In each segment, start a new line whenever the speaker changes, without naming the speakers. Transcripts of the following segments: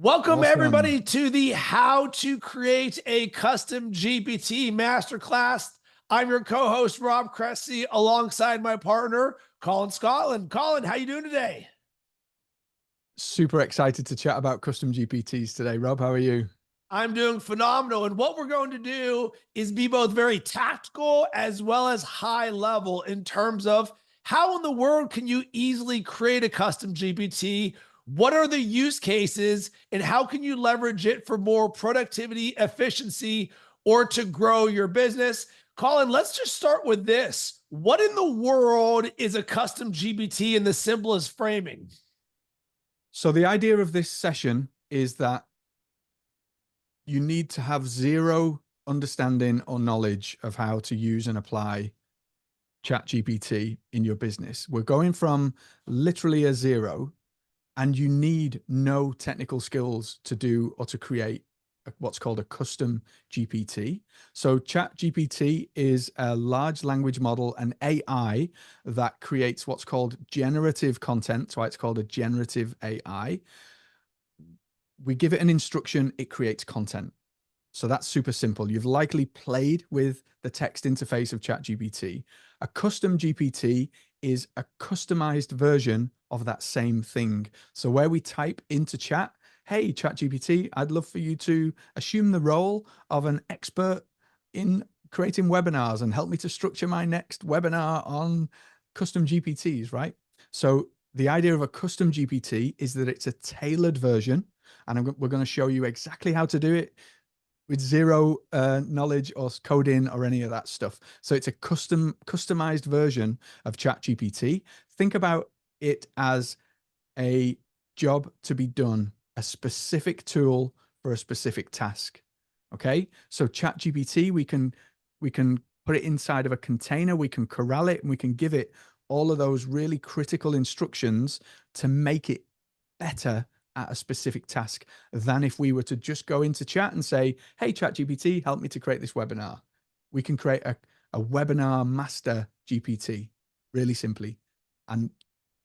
Welcome
Awesome.
everybody to the How to Create a Custom GPT Masterclass. I'm your co-host Rob Cressy alongside my partner Colin Scotland. Colin, how you doing today?
Super excited to chat about custom GPTs today. Rob, how are you?
I'm doing phenomenal. And what we're going to do is be both very tactical as well as high level in terms of how in the world can you easily create a custom GPT? What are the use cases and how can you leverage it for more productivity, efficiency, or to grow your business? Colin, let's just start with this. What in the world is a custom GPT in the simplest framing?
So the idea of this session is that you need to have zero understanding or knowledge of how to use and apply ChatGPT in your business. We're going from literally a zero, and you need no technical skills to do or to create what's called a custom GPT. So ChatGPT is a large language model, an AI that creates what's called generative content. That's why it's called a generative AI. We give it an instruction, it creates content. So that's super simple. You've likely played with the text interface of ChatGPT. A custom GPT is a customized version of that same thing. So where we type into chat, hey, ChatGPT, I'd love for you to assume the role of an expert in creating webinars and help me to structure my next webinar on custom GPTs, right? So the idea of a custom GPT is that it's a tailored version, and we're going to show you exactly how to do it with zero knowledge or coding or any of that stuff. So it's a customized version of ChatGPT. Think about it as a job to be done, a specific tool for a specific task. Okay, so ChatGPT, we can put it inside of a container, we can corral it, and we can give it all of those really critical instructions to make it better at a specific task than if we were to just go into chat and say, hey, ChatGPT, help me to create this webinar. We can create a webinar master GPT really simply. And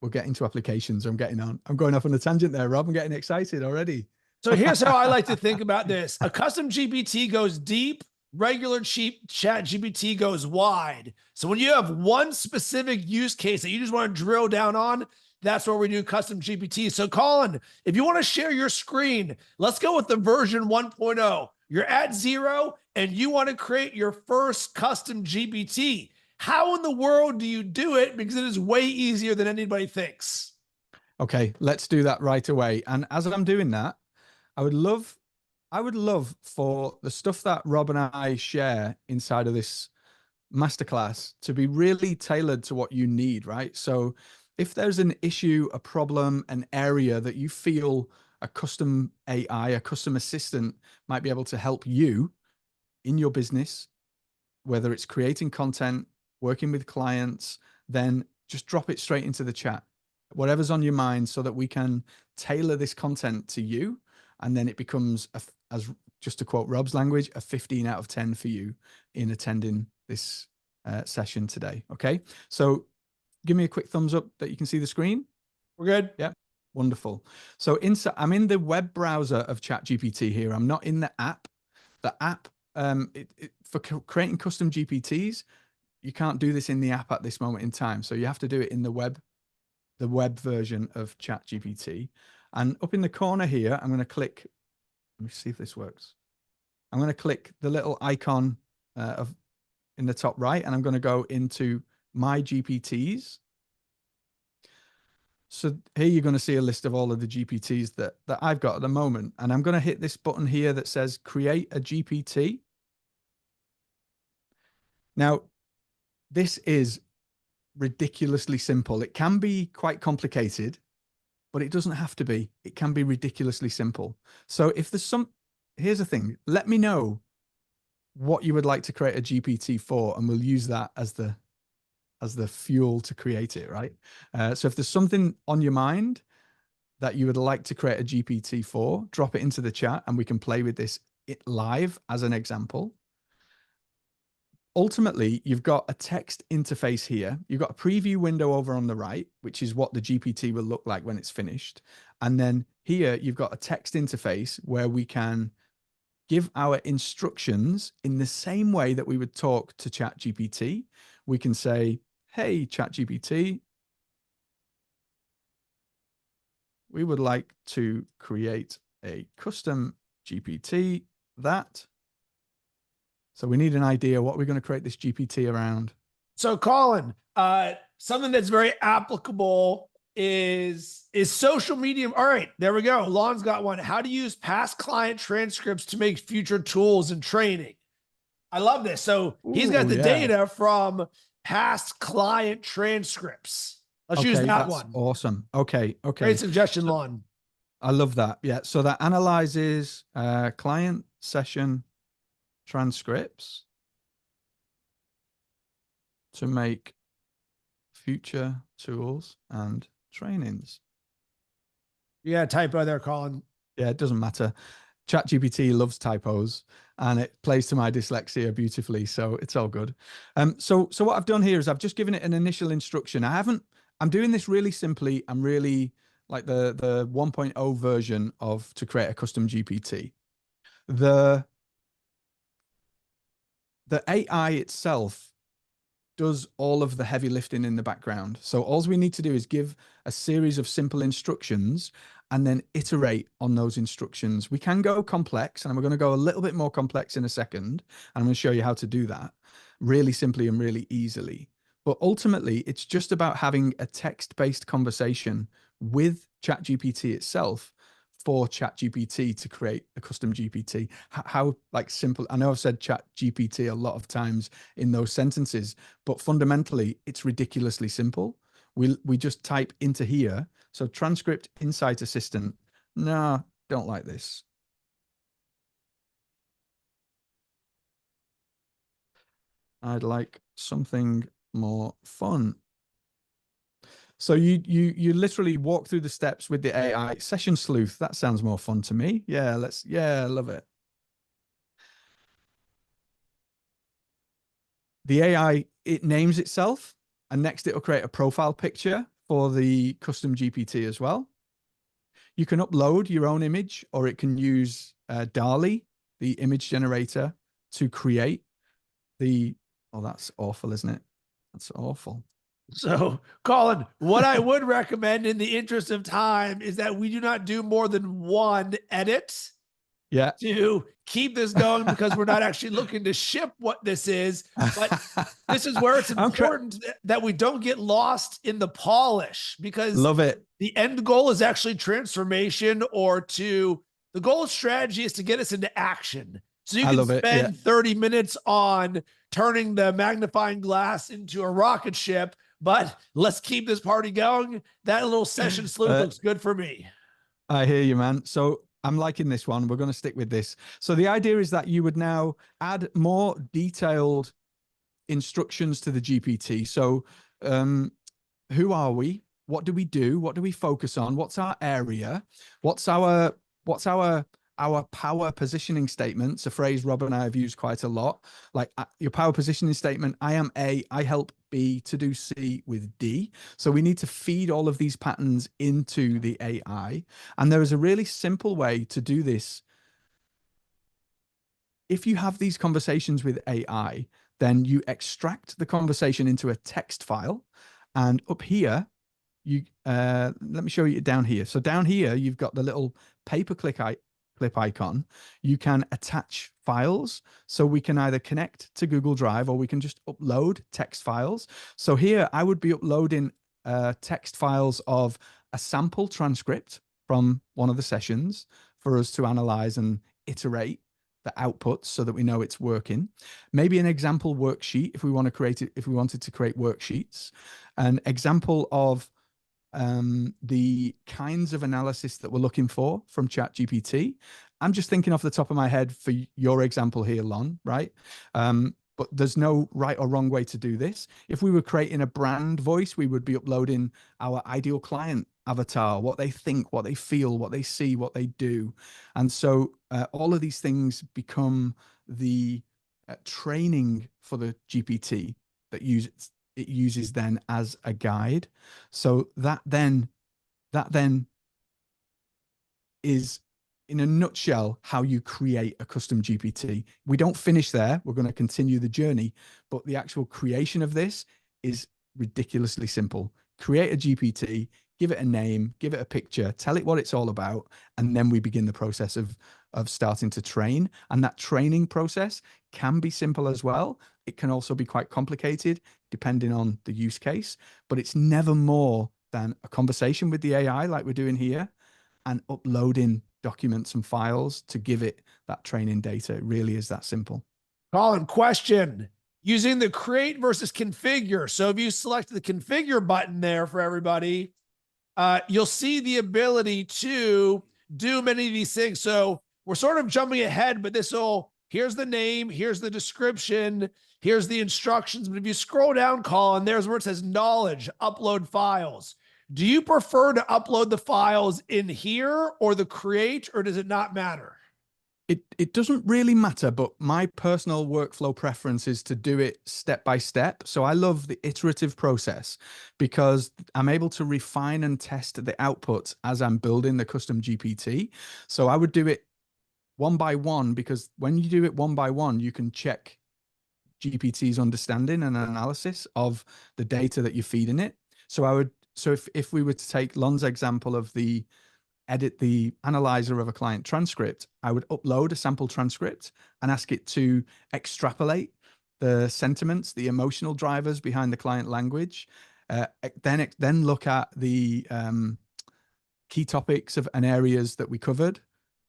we'll get into applications. I'm going off on a tangent there, Rob. I'm getting excited already.
So here's how I like to think about this. A custom GPT goes deep, regular cheap chat GPT goes wide. So when you have one specific use case that you just want to drill down on, that's where we do custom GPT. So Colin, if you want to share your screen, let's go with the version 1.0. You're at zero and you want to create your first custom GPT. How in the world do you do it? Because it is way easier than anybody thinks.
Okay, let's do that right away. And as I'm doing that, I would love for the stuff that Rob and I share inside of this masterclass to be really tailored to what you need, right? So if there's an issue, a problem, an area that you feel a custom AI, a custom assistant might be able to help you in your business, whether it's creating content, working with clients, then just drop it straight into the chat, whatever's on your mind, so that we can tailor this content to you. And then it becomes, as just to quote Rob's language, a 15 out of 10 for you in attending this session today. Okay. So give me a quick thumbs up that you can see the screen.
We're good.
Yeah. Wonderful. So I'm in the web browser of ChatGPT here. I'm not in the app. The app, for creating custom GPTs, you can't do this in the app at this moment in time. So you have to do it in the web version of ChatGPT. And up in the corner here, I'm going to click, let me see if this works. I'm going to click the little icon in the top right, and I'm going to go into My GPTs. So here you're going to see a list of all of the GPTs that I've got at the moment. And I'm going to hit this button here that says Create a GPT. Now, this is ridiculously simple. It can be quite complicated, but it doesn't have to be. It can be ridiculously simple. So if there's here's the thing, let me know what you would like to create a GPT for, and we'll use that as the fuel to create it, right? So if there's something on your mind that you would like to create a GPT for, drop it into the chat and we can play with this live as an example. Ultimately, you've got a text interface here. You've got a preview window over on the right, which is what the GPT will look like when it's finished. And then here you've got a text interface where we can give our instructions in the same way that we would talk to ChatGPT. We can say, hey, ChatGPT, we would like to create a custom GPT that. So we need an idea what we're going to create this GPT around.
So Colin, something that's very applicable is social media. All right, there we go. Lon's got one. How to use past client transcripts to make future tools and training. I love this. So he's got the data from past client transcripts. Let's use that one.
Awesome. Okay.
Great suggestion, Lon.
I love that. Yeah. So that analyzes client session transcripts to make future tools and trainings.
Yeah, typo there, Colin.
Yeah, it doesn't matter. ChatGPT loves typos and it plays to my dyslexia beautifully, so it's all good. So what I've done here is I've just given it an initial instruction. I'm doing this really simply. I'm really like the 1.0 version of to create a custom GPT. The AI itself does all of the heavy lifting in the background. So all we need to do is give a series of simple instructions and then iterate on those instructions. We can go complex, and we're going to go a little bit more complex in a second. And I'm going to show you how to do that really simply and really easily. But ultimately, it's just about having a text-based conversation with ChatGPT itself for ChatGPT to create a custom GPT. How like simple, I know I've said ChatGPT a lot of times in those sentences, but fundamentally it's ridiculously simple. We just type into here. So transcript insight assistant. No, don't like this. I'd like something more fun. So you literally walk through the steps with the AI. Session sleuth, that sounds more fun to me. Yeah, I love it. The AI, it names itself, and next it'll create a profile picture for the custom GPT as well. You can upload your own image, or it can use DALL-E, the image generator, to create the, oh, that's awful, isn't it? That's awful.
So, Colin, what I would recommend in the interest of time is that we do not do more than one edit.
Yeah.
To keep this going, because we're not actually looking to ship what this is. But this is where it's important that we don't get lost in the polish, because
love it.
The end goal is actually transformation, or the goal of strategy is to get us into action. So you can spend 30 minutes on turning the magnifying glass into a rocket ship, but let's keep this party going. That little session sleuth looks good for me.
I hear you, man. So I'm liking this one. We're going to stick with this. So the idea is that you would now add more detailed instructions to the GPT. So who are we? What do we do? What do we focus on? What's our area? What's our power positioning statements? A phrase Rob and I have used quite a lot. Like your power positioning statement, I am A, I help B to do C with D. So we need to feed all of these patterns into the AI. And there is a really simple way to do this. If you have these conversations with AI, then you extract the conversation into a text file. And up here, let me show you down here. So down here, you've got the little paperclip icon. You can attach files. So we can either connect to Google Drive, or we can just upload text files. So here I would be uploading text files of a sample transcript from one of the sessions for us to analyze and iterate the outputs so that we know it's working. Maybe an example worksheet if we want to create it, if we wanted to create worksheets, an example of the kinds of analysis that we're looking for from ChatGPT. I'm just thinking off the top of my head for your example here, Lon, right? But there's no right or wrong way to do this. If we were creating a brand voice, we would be uploading our ideal client avatar, what they think, what they feel, what they see, what they do. And so all of these things become the training for the GPT that it uses then as a guide. So that then is, in a nutshell, how you create a custom GPT. We don't finish there. We're going to continue the journey, but the actual creation of this is ridiculously simple. Create a GPT, give it a name, give it a picture, tell it what it's all about, and then we begin the process of starting to train. And that training process can be simple as well. It can also be quite complicated depending on the use case, but it's never more than a conversation with the AI like we're doing here and uploading documents and files to give it that training data. It really is that simple.
Colin, question. Using the create versus configure. So if you select the configure button there for everybody, you'll see the ability to do many of these things. So we're sort of jumping ahead, but here's the name, here's the description, here's the instructions. But if you scroll down, Colin, there's where it says knowledge, upload files. Do you prefer to upload the files in here or the create, or does it not matter?
It doesn't really matter, but my personal workflow preference is to do it step by step. So I love the iterative process because I'm able to refine and test the outputs as I'm building the custom GPT. So I would do it one by one, because when you do it one by one, you can check GPT's understanding and analysis of the data that you're feeding it. So if we were to take Lon's example of the edit the analyzer of a client transcript, I would upload a sample transcript and ask it to extrapolate the sentiments, the emotional drivers behind the client language. Then look at the key topics of and areas that we covered,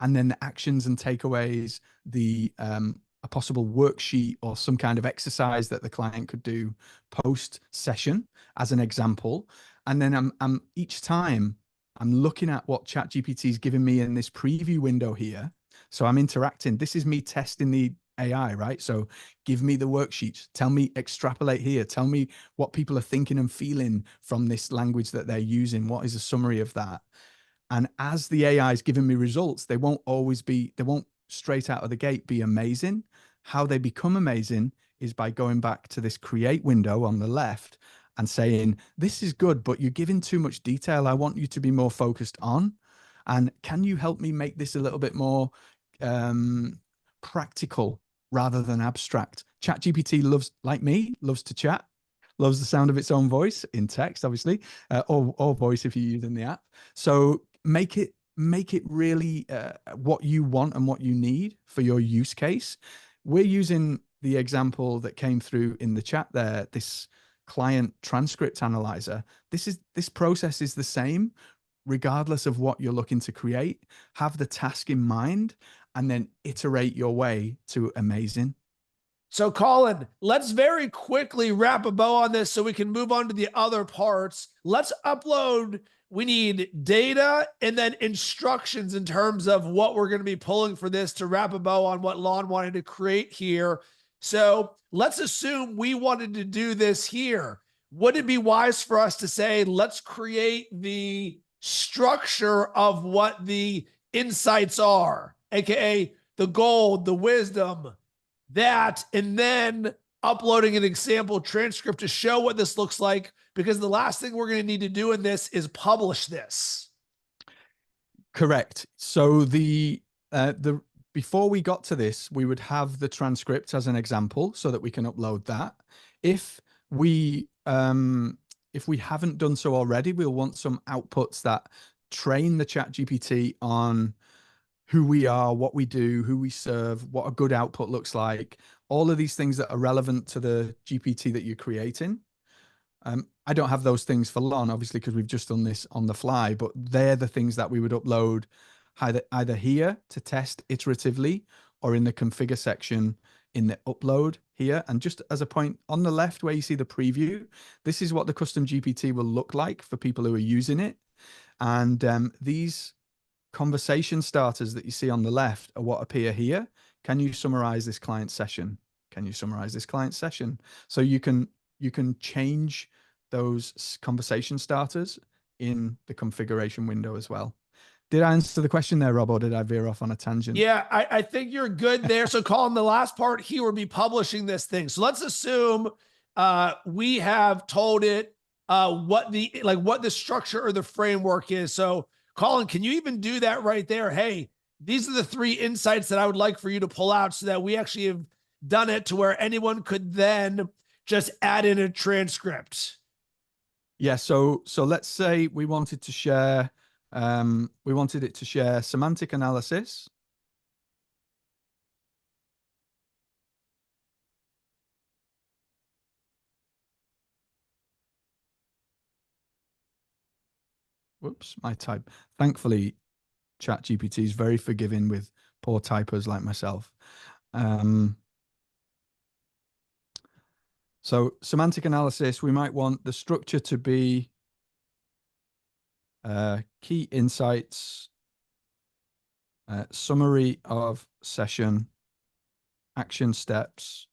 and then the actions and takeaways, a possible worksheet or some kind of exercise that the client could do post session as an example. And then I'm each time I'm looking at what ChatGPT is giving me in this preview window here. So I'm interacting. This is me testing the AI, right? So give me the worksheets. Tell me, extrapolate here. Tell me what people are thinking and feeling from this language that they're using. What is a summary of that? And as the AI is giving me results, they won't straight out of the gate be amazing. How they become amazing is by going back to this create window on the left and saying, this is good, but you're giving too much detail. I want you to be more focused on. And can you help me make this a little bit more practical rather than abstract? ChatGPT like me, loves to chat, loves the sound of its own voice in text, obviously, or voice if you're using the app. So make it really what you want and what you need for your use case. We're using the example that came through in the chat there, this client transcript analyzer. This process is the same regardless of what you're looking to create. Have the task in mind and then iterate your way to amazing.
So Colin, let's very quickly wrap a bow on this so we can move on to the other parts. Let's upload. We need data and then instructions in terms of what we're going to be pulling for this to wrap a bow on what Lon wanted to create here. So let's assume we wanted to do this here. Would it be wise for us to say, let's create the structure of what the insights are, AKA the gold, the wisdom, that, and then uploading an example transcript to show what this looks like, because the last thing we're going to need to do in this is publish this.
Correct. So before we got to this, we would have the transcript as an example so that we can upload that. If we haven't done so already, we'll want some outputs that train the ChatGPT on who we are, what we do, who we serve, what a good output looks like, all of these things that are relevant to the GPT that you're creating. I don't have those things for Lon, obviously, because we've just done this on the fly, but they're the things that we would upload either here to test iteratively or in the configure section in the upload here. And just as a point, on the left where you see the preview, this is what the custom GPT will look like for people who are using it. And these conversation starters that you see on the left are what appear here. Can you summarize this client session? Can you summarize this client session? So you can change those conversation starters in the configuration window as well. Did I answer the question there, Rob, or did I veer off on a tangent?
Yeah, I think you're good there. So Colin, the last part here will be publishing this thing. So let's assume we have told it what the structure or the framework is. So Colin, can you even do that right there? Hey, these are the 3 insights that I would like for you to pull out, so that we actually have done it to where anyone could then just add in a transcript.
Yeah. So let's say we wanted to share, we wanted it to share semantic analysis. Whoops, my type. Thankfully, ChatGPT is very forgiving with poor typers like myself. So semantic analysis, we might want the structure to be key insights, summary of session, action steps,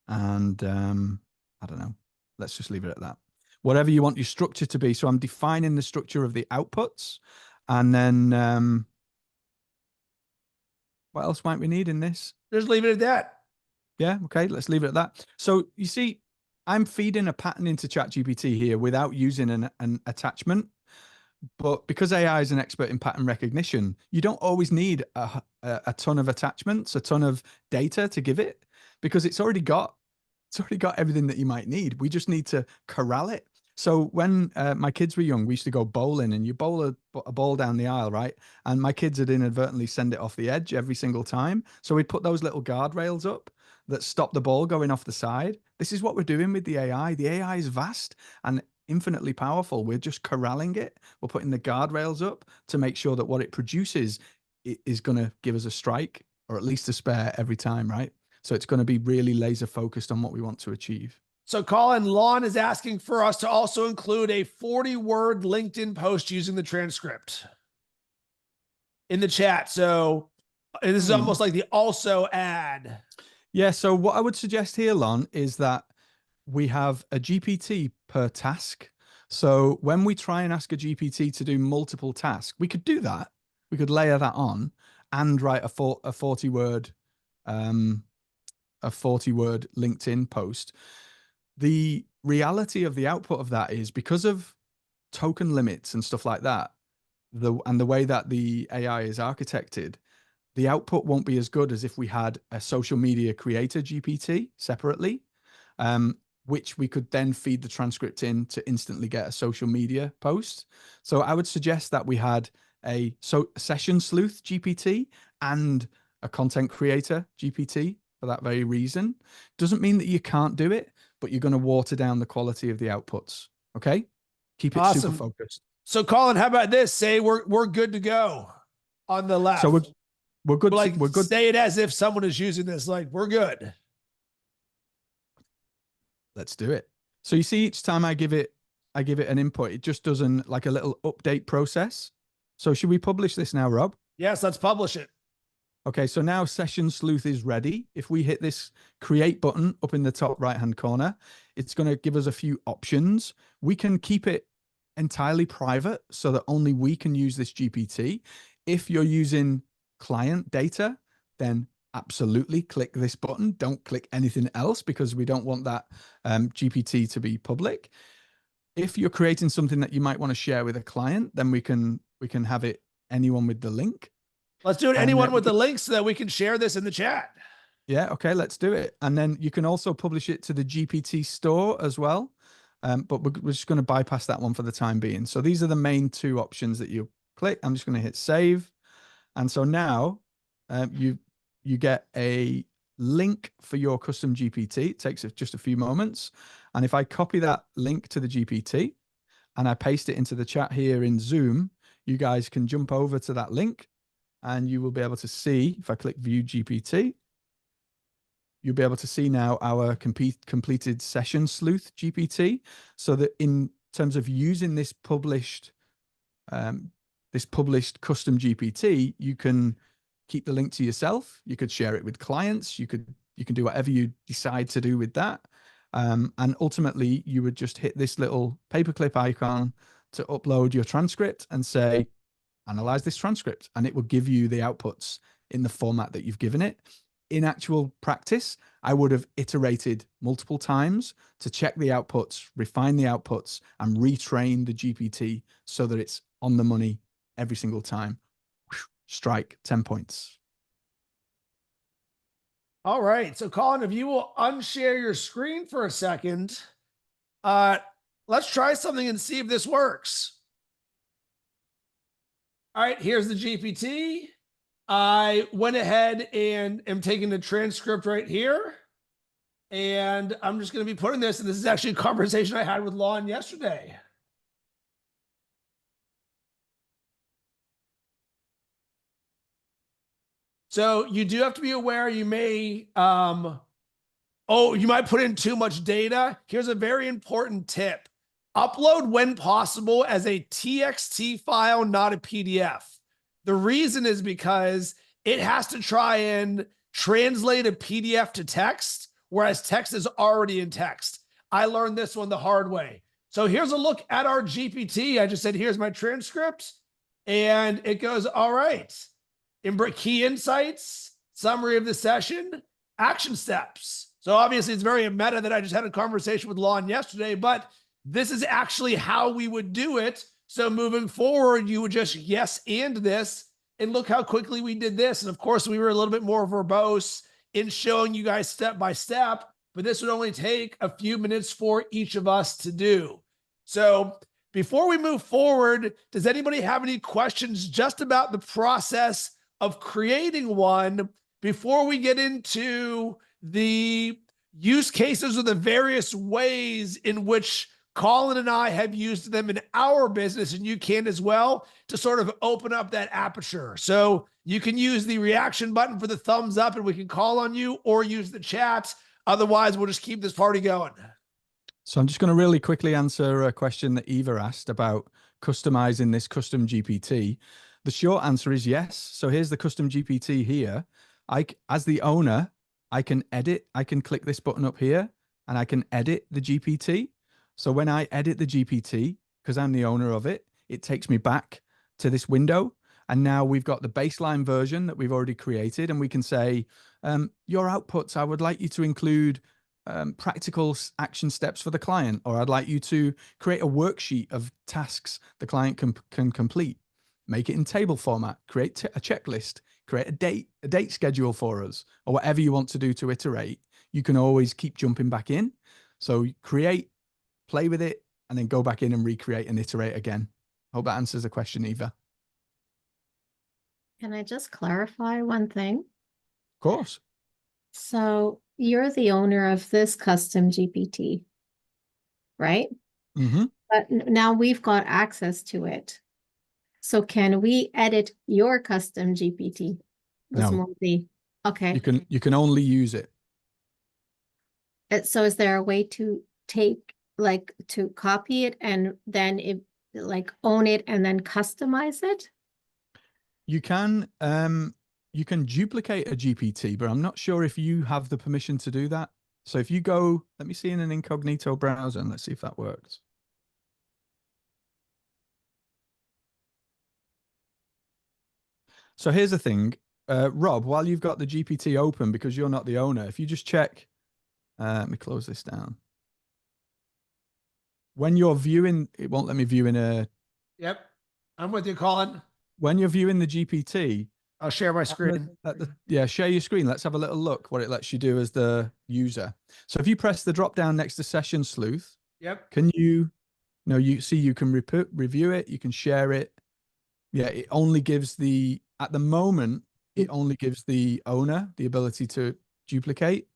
and I don't know. Let's just leave it at that. Whatever you want your structure to be. So I'm defining the structure of the outputs, and then what else might we need in this?
Just leave it at that.
Yeah, okay, let's leave it at that. So you see, I'm feeding a pattern into ChatGPT here without using an attachment. But because AI is an expert in pattern recognition, you don't always need a ton of attachments, a ton of data to give it, because it's already got everything that you might need. We just need to corral it. So when my kids were young, we used to go bowling, and you bowl a ball down the aisle, right? And my kids would inadvertently send it off the edge every single time. So we'd put those little guardrails up that stop the ball going off the side. This is what we're doing with the AI. The AI is vast and infinitely powerful. We're just corralling it. We're putting the guardrails up to make sure that what it produces is going to give us a strike, or at least a spare every time, right? So it's going to be really laser focused on what we want to achieve.
So Colin, Lon is asking for us to also include a 40-word LinkedIn post using the transcript in the chat. So this is almost like the also add.
Yeah. So what I would suggest here, Lon, is that we have a GPT per task. So when we try and ask a GPT to do multiple tasks, we could do that. We could layer that on and write a 40-word LinkedIn post. The reality of the output of that is, because of token limits and stuff like that, the way that the AI is architected, the output won't be as good as if we had a social media creator GPT separately, which we could then feed the transcript in to instantly get a social media post. So I would suggest that we had a session sleuth GPT and a content creator GPT for that very reason. Doesn't mean that you can't do it, but you're going to water down the quality of the outputs. Okay. Keep it
Awesome.
super focused.
So Colin, how about this? Say we're good to go on the left.
So we're good.
We're good. Say it as if someone is using this. Like, we're good.
Let's do it. So you see, each time I give it an input, it just does like a little update process. So should we publish this now, Rob?
Yes, let's publish it.
Okay, so now Session Sleuth is ready. If we hit this create button up in the top right-hand corner, it's going to give us a few options. We can keep it entirely private so that only we can use this GPT. If you're using client data, then absolutely click this button. Don't click anything else, because we don't want that GPT to be public. If you're creating something that you might want to share with a client, then we can have it anyone with the link.
Let's do it. Anyone with the link, so that we can share this in the chat.
Yeah. Okay. Let's do it. And then you can also publish it to the GPT store as well. But we're just going to bypass that one for the time being. So these are the main 2 options that you click. I'm just going to hit save. And so now you get a link for your custom GPT. It takes just a few moments. And if I copy that link to the GPT and I paste it into the chat here in Zoom, you guys can jump over to that link, and you will be able to see, if I click view GPT, you'll be able to see now our completed session sleuth GPT. So that in terms of using this published custom GPT, you can keep the link to yourself. You could share it with clients. You can do whatever you decide to do with that. And ultimately, you would just hit this little paperclip icon to upload your transcript and say, analyze this transcript, and it will give you the outputs in the format that you've given it. In actual practice, I would have iterated multiple times to check the outputs, refine the outputs, and retrain the GPT so that it's on the money every single time. Strike 10 points.
All right. So Colin, if you will unshare your screen for a second, let's try something and see if this works. All right, here's the GPT. I went ahead and am taking the transcript right here. And I'm just going to be putting this, and this is actually a conversation I had with Lon yesterday. So you do have to be aware you may, you might put in too much data. Here's a very important tip. Upload when possible as a TXT file, not a PDF. The reason is because it has to try and translate a PDF to text, whereas text is already in text. I learned this one the hard way. So here's a look at our GPT. I just said, here's my transcript. And it goes, all right. Key insights, summary of the session, action steps. So obviously it's very meta that I just had a conversation with Lon yesterday, but this is actually how we would do it. So moving forward, you would just yes and this, and look how quickly we did this. And of course, we were a little bit more verbose in showing you guys step by step, but this would only take a few minutes for each of us to do. So before we move forward, does anybody have any questions just about the process of creating one before we get into the use cases or the various ways in which Colin and I have used them in our business, and you can as well, to sort of open up that aperture? So you can use the reaction button for the thumbs up and we can call on you, or use the chat. Otherwise, we'll just keep this party going.
So I'm just going to really quickly answer a question that Eva asked about customizing this custom GPT. The short answer is yes. So here's the custom GPT here. As the owner, I can edit. I can click this button up here and I can edit the GPT. So when I edit the GPT, because I'm the owner of it, it takes me back to this window. And now we've got the baseline version that we've already created. And we can say, your outputs, I would like you to include practical action steps for the client, or I'd like you to create a worksheet of tasks the client can complete. Make it in table format, create a checklist, create a date schedule for us, or whatever you want to do to iterate. You can always keep jumping back in. So create, play with it, and then go back in and recreate and iterate again. Hope that answers the question, Eva.
Can I just clarify one thing?
Of course.
So you're the owner of this custom GPT, right?
Mm-hmm.
But now we've got access to it. So can we edit your custom GPT?
No.
Okay.
You can only use it.
So is there a way to to copy it and then own it and then customize it?
You can duplicate a GPT, but I'm not sure if you have the permission to do that. So if you go, let me see in an incognito browser and let's see if that works. So here's the thing, Rob, while you've got the GPT open, because you're not the owner, if you just check, let me close this down. When you're viewing, it won't let me view in a...
Yep, I'm with you, Colin.
When you're viewing the GPT,
I'll share my screen.
Yeah, share your screen. Let's have a little look what it lets you do as the user. So if you press the drop down next to Session Sleuth,
yep.
Can you see you can review it, you can share it. Yeah, it only gives at the moment, it only gives the owner the ability to duplicate.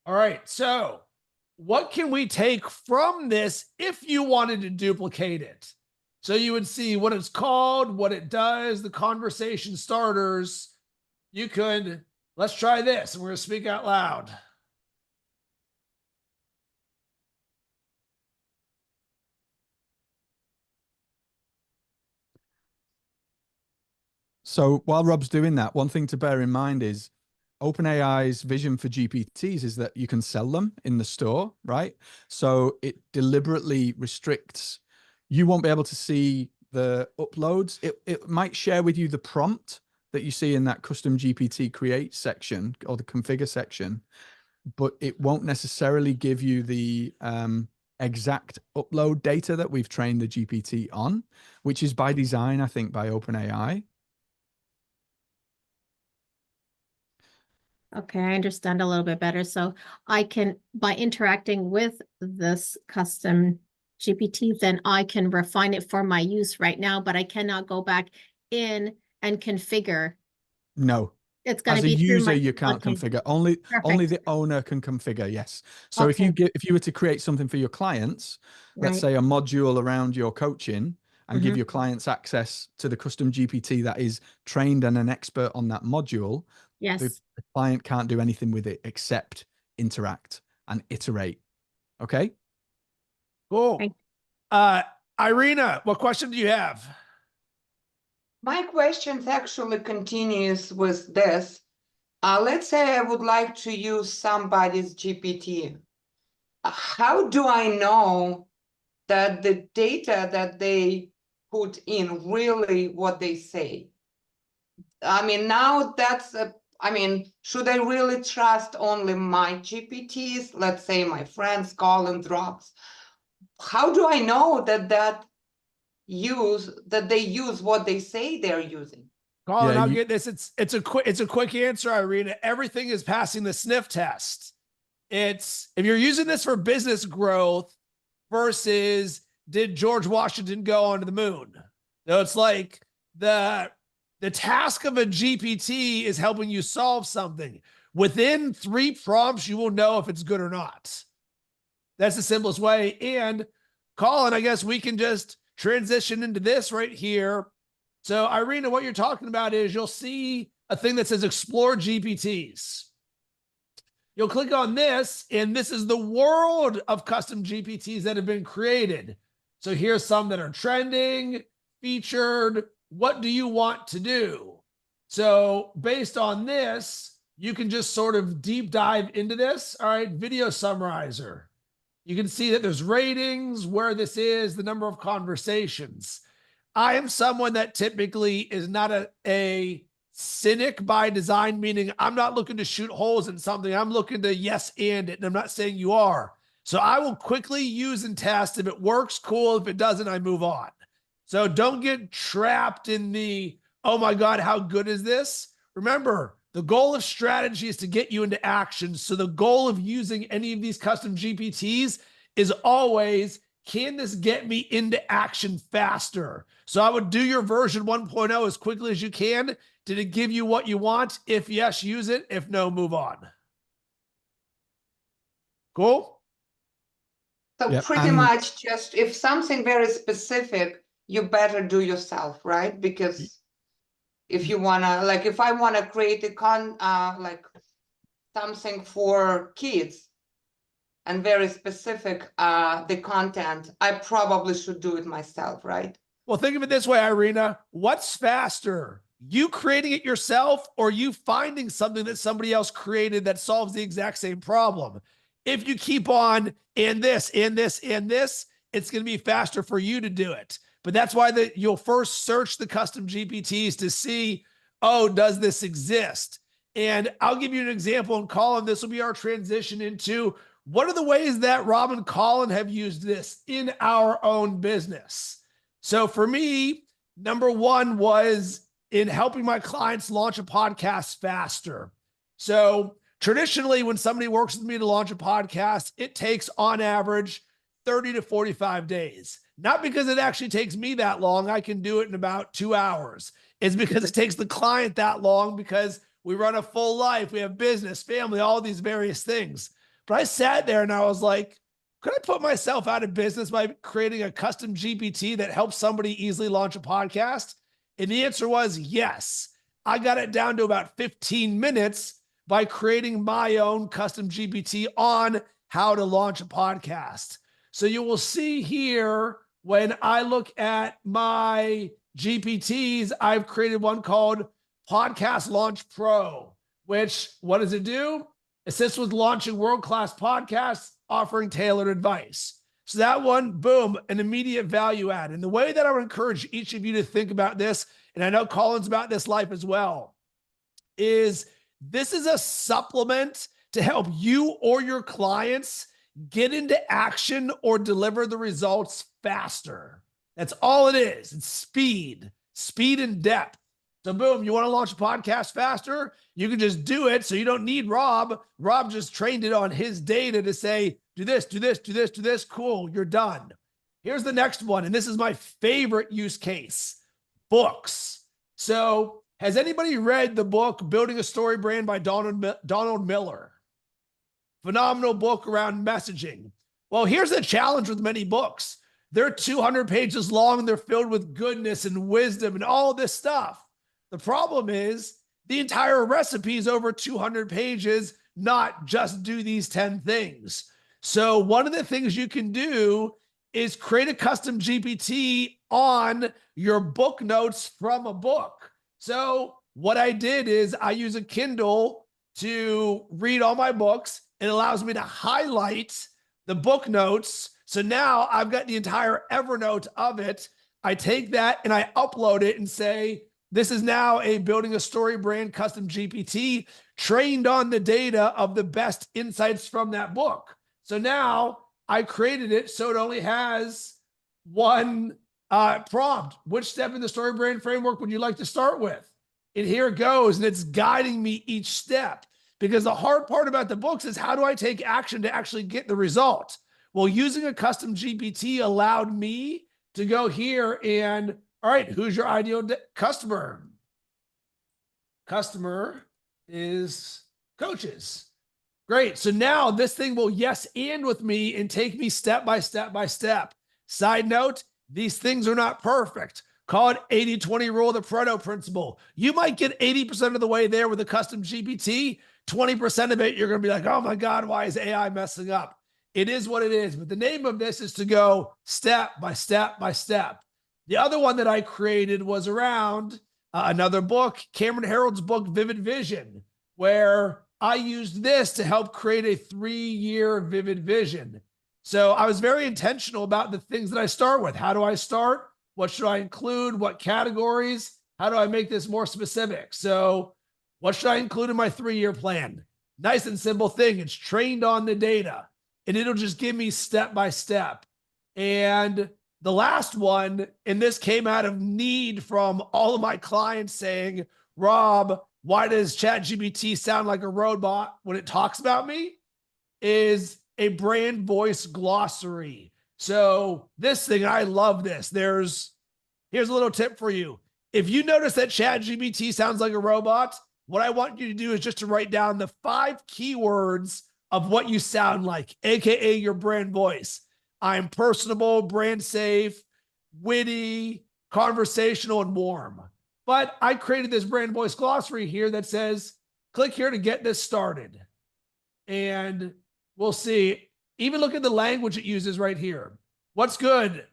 All right, so what can we take from this if you wanted to duplicate it? So you would see what it's called, what it does, the conversation starters. You could, let's try this, and we're going to speak out loud.
So while Rob's doing that, one thing to bear in mind is OpenAI's vision for GPTs is that you can sell them in the store, right? So it deliberately restricts, you won't be able to see the uploads. It might share with you the prompt that you see in that Custom GPT create section or the configure section, but it won't necessarily give you the exact upload data that we've trained the GPT on, which is by design, I think, by OpenAI.
Okay, I understand a little bit better. So I can, by interacting with this custom GPT, then I can refine it for my use right now, but I cannot go back in and configure.
No.
It's going to
As a
be through
user,
my,
you can't
okay,
configure. Only
perfect.
the owner can configure. Yes. So
Okay,
if you were to create something for your clients, let's
right.
say a module around your coaching, and give
Mhm.
your clients access to the custom GPT that is trained and an expert on that module, the
Yes.
client can't do anything with it except interact and iterate. Okay.
Cool.
Thank-
Irina, what question do you have?
My question actually continues with this. Let's say I would like to use somebody's GPT. How do I know that the data that they put in really what they say? I mean, now that's I mean, should I really trust only my GPTs? Let's say my friends call and drops. How do I know that they use what they say they're using?
Colin,
Yeah.
I'll get this. It's a quick answer, Irina. Everything is passing the sniff test. It's if you're using this for business growth versus did George Washington go onto the moon? So it's like the task of a GPT is helping you solve something. Within 3 prompts, you will know if it's good or not. That's the simplest way. And Colin, I guess we can just transition into this right here. So, Irina, what you're talking about is you'll see a thing that says Explore GPTs. You'll click on this, and this is the world of custom GPTs that have been created. So here's some that are trending, featured. What do you want to do? So based on this, you can just sort of deep dive into this. All right, video summarizer. You can see that there's ratings, where this is, the number of conversations. I am someone that typically is not a cynic by design, meaning I'm not looking to shoot holes in something. I'm looking to yes and it. And I'm not saying you are. So I will quickly use and test. If it works, cool. If it doesn't, I move on. So don't get trapped in the, oh my God, how good is this? Remember, the goal of strategy is to get you into action. So the goal of using any of these custom GPTs is always, can this get me into action faster? So I would do your version 1.0 as quickly as you can. Did it give you what you want? If yes, use it. If no, move on. Cool?
So
Yep.
pretty much just if something very specific, you better do yourself, right? Because if you wanna, like, if I wanna create a like something for kids and very specific, the content, I probably should do it myself, right?
Well, think of it this way, Irina. What's faster? You creating it yourself or you finding something that somebody else created that solves the exact same problem? If you keep on and this, and this, and this, it's going to be faster for you to do it. But that's why you'll first search the custom GPTs to see, oh, does this exist? And I'll give you an example, and Colin, this will be our transition into what are the ways that Rob and Colin have used this in our own business. So for me, number one was in helping my clients launch a podcast faster. So traditionally, when somebody works with me to launch a podcast, it takes on average 30 to 45 days. Not because it actually takes me that long. I can do it in about 2 hours. It's because it takes the client that long because we run a full life. We have business, family, all these various things. But I sat there and I was like, could I put myself out of business by creating a custom GPT that helps somebody easily launch a podcast? And the answer was yes. I got it down to about 15 minutes by creating my own custom GPT on how to launch a podcast. So you will see here when I look at my GPTs, I've created one called Podcast Launch Pro, which what does it do? Assists with launching world-class podcasts, offering tailored advice. So that one, boom, an immediate value add. And the way that I would encourage each of you to think about this, and I know Colin's about this life as well, is this is a supplement to help you or your clients get into action or deliver the results faster. That's all it is. It's speed and depth. So boom, you want to launch a podcast faster? You can just do it. So you don't need Rob. Rob just trained it on his data to say, do this, do this, do this, do this. Cool, you're done. Here's the next one. And this is my favorite use case, books. So has anybody read the book, Building a Story Brand by Donald Miller? Phenomenal book around messaging. Well, here's the challenge with many books. They're 200 pages long and they're filled with goodness and wisdom and all this stuff. The problem is the entire recipe is over 200 pages, not just do these 10 things. So one of the things you can do is create a custom GPT on your book notes from a book. So what I did is I use a Kindle to read all my books. It allows me to highlight the book notes. So now I've got the entire Evernote of it. I take that and I upload it and say, this is now a Building a Story Brand Custom GPT trained on the data of the best insights from that book. So now I created it so it only has one prompt. Which step in the story brand framework would you like to start with? And here it goes, and it's guiding me each step. Because the hard part about the books is how do I take action to actually get the result? Well, using a custom GPT allowed me to go here and, all right, who's your ideal customer? Customer is coaches. Great. So now this thing will yes and with me and take me step by step by step. Side note, these things are not perfect. Call it 80-20 rule of the Pareto principle. You might get 80% of the way there with a custom GPT. 20% of it, you're going to be like, oh my God, why is AI messing up? It is what it is. But the name of this is to go step by step by step. The other one that I created was around another book, Cameron Herold's book, Vivid Vision, where I used this to help create a 3-year vivid vision. So I was very intentional about the things that I start with. How do I start? What should I include? What categories? How do I make this more specific? So what should I include in my 3-year plan? Nice and simple thing. It's trained on the data and it'll just give me step by step. And the last one, and this came out of need from all of my clients saying, Rob, why does ChatGPT sound like a robot when it talks about me? Is a brand voice glossary. So this thing, I love this. Here's a little tip for you. If you notice that ChatGPT sounds like a robot, what I want you to do is just to write down the 5 keywords of what you sound like, AKA your brand voice. I'm personable, brand safe, witty, conversational, and warm. But I created this brand voice glossary here that says, click here to get this started. And we'll see. Even look at the language it uses right here. What's good?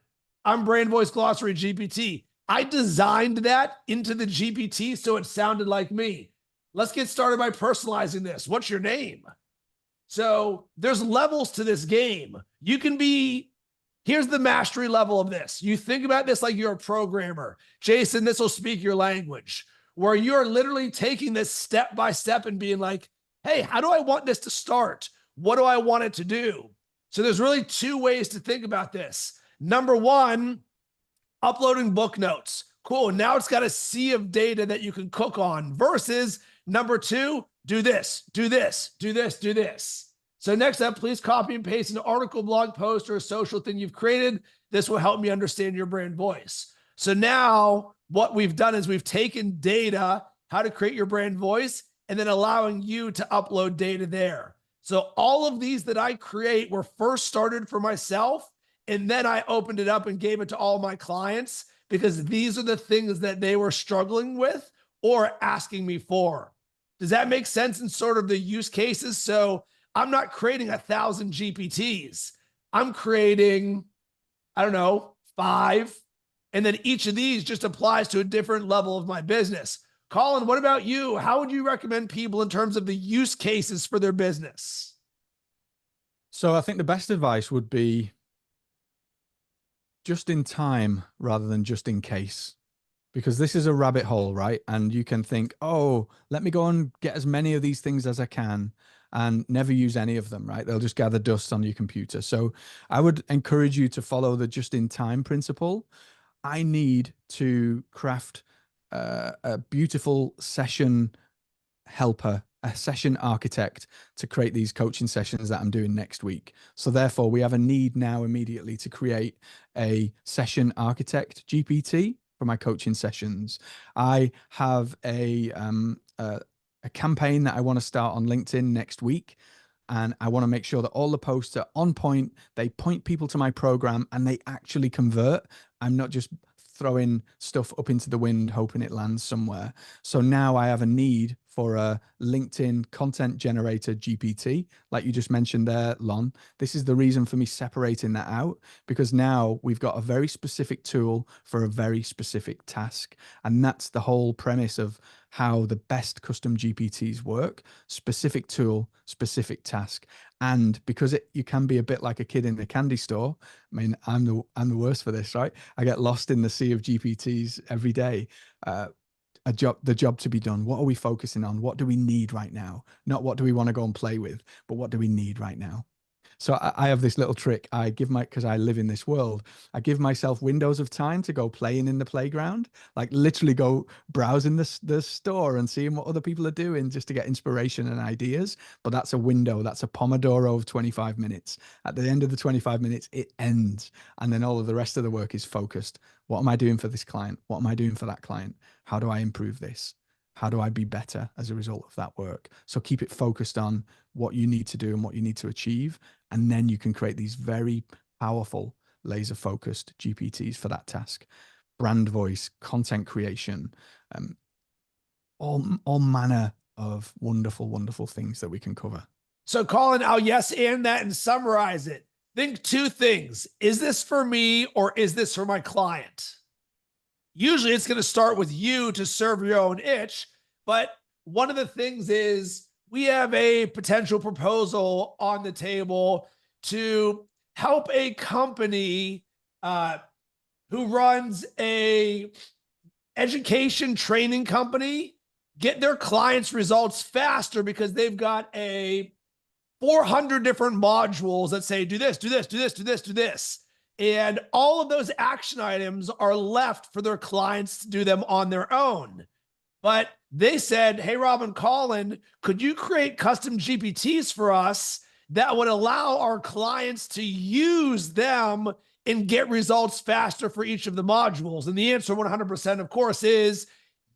I'm brand voice glossary GPT. I designed that into the GPT so it sounded like me. Let's get started by personalizing this. What's your name? So there's levels to this game. You can be, here's the mastery level of this. You think about this like you're a programmer. Jason, this will speak your language, where you're literally taking this step by step and being like, hey, how do I want this to start? What do I want it to do? So there's really 2 ways to think about this. Number 1, uploading book notes. Cool. Now it's got a sea of data that you can cook on versus number 2, do this, do this, do this, do this. So next up, please copy and paste an article, blog post, or a social thing you've created. This will help me understand your brand voice. So now what we've done is we've taken data, how to create your brand voice, and then allowing you to upload data there. So all of these that I create were first started for myself, and then I opened it up and gave it to all my clients because these are the things that they were struggling with or asking me for. Does that make sense in sort of the use cases? So I'm not creating 1,000 GPTs. I'm creating, I don't know, 5. And then each of these just applies to a different level of my business. Colin, what about you? How would you recommend people in terms of the use cases for their business?
So I think the best advice would be just in time rather than just in case. because this is a rabbit hole, right? And you can think, oh, let me go and get as many of these things as I can and never use any of them, right? They'll just gather dust on your computer. So I would encourage you to follow the just-in-time principle. I need to craft a beautiful session helper, a session architect to create these coaching sessions that I'm doing next week. So therefore, we have a need now immediately to create a session architect GPT for my coaching sessions. I have a campaign that I want to start on LinkedIn next week. And I want to make sure that all the posts are on point. They point people to my program and they actually convert. I'm not just throwing stuff up into the wind, hoping it lands somewhere. So now I have a need for a LinkedIn content generator GPT, like you just mentioned there, Lon. This is the reason for me separating that out, because now we've got a very specific tool for a very specific task. And that's the whole premise of how the best custom GPTs work: specific tool, specific task. And because you can be a bit like a kid in the candy store. I mean, I'm the worst for this, right? I get lost in the sea of GPTs every day. The job to be done. What are we focusing on? What do we need right now? Not what do we want to go and play with, but what do we need right now? So I have this little trick. Because I live in this world, I give myself windows of time to go playing in the playground, like literally go browsing the store and seeing what other people are doing just to get inspiration and ideas. But that's a window, that's a Pomodoro of 25 minutes. At the end of the 25 minutes, it ends. And then all of the rest of the work is focused. What am I doing for this client? What am I doing for that client? How do I improve this? How do I be better as a result of that work? So keep it focused on what you need to do and what you need to achieve. And then you can create these very powerful laser focused GPTs for that task. Brand voice, content creation, all manner of wonderful, wonderful things that we can cover.
So Colin, I'll yes and that and summarize it. Think two things. Is this for me or is this for my client? Usually it's going to start with you to serve your own itch. But one of the things is we have a potential proposal on the table to help a company who runs a education training company get their clients results faster, because they've got 400 different modules that say, do this, do this, do this, do this, do this. And all of those action items are left for their clients to do them on their own. But they said, hey, Rob and Colin, could you create custom GPTs for us that would allow our clients to use them and get results faster for each of the modules? And the answer 100%, of course, is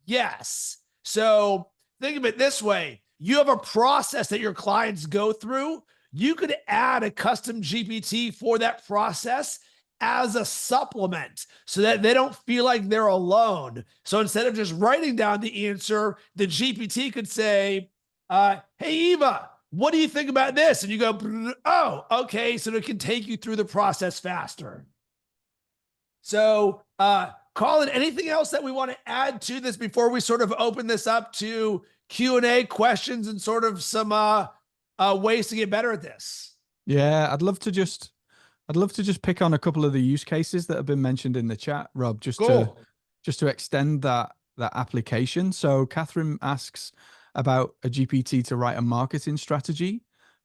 yes. So think of it this way. You have a process that your clients go through. You could add a custom GPT for that process as a supplement so that they don't feel like they're alone. So instead of just writing down the answer, the GPT could say, hey, Eva, what do you think about this? And you go, oh, okay. So it can take you through the process faster. So Colin, anything else that we want to add to this before we sort of open this up to Q&A questions and sort of some ways to get better at this?
Yeah, I'd love to just pick on a couple of the use cases that have been mentioned in the chat, Rob, just to extend that application. So Catherine asks about a GPT to write a marketing strategy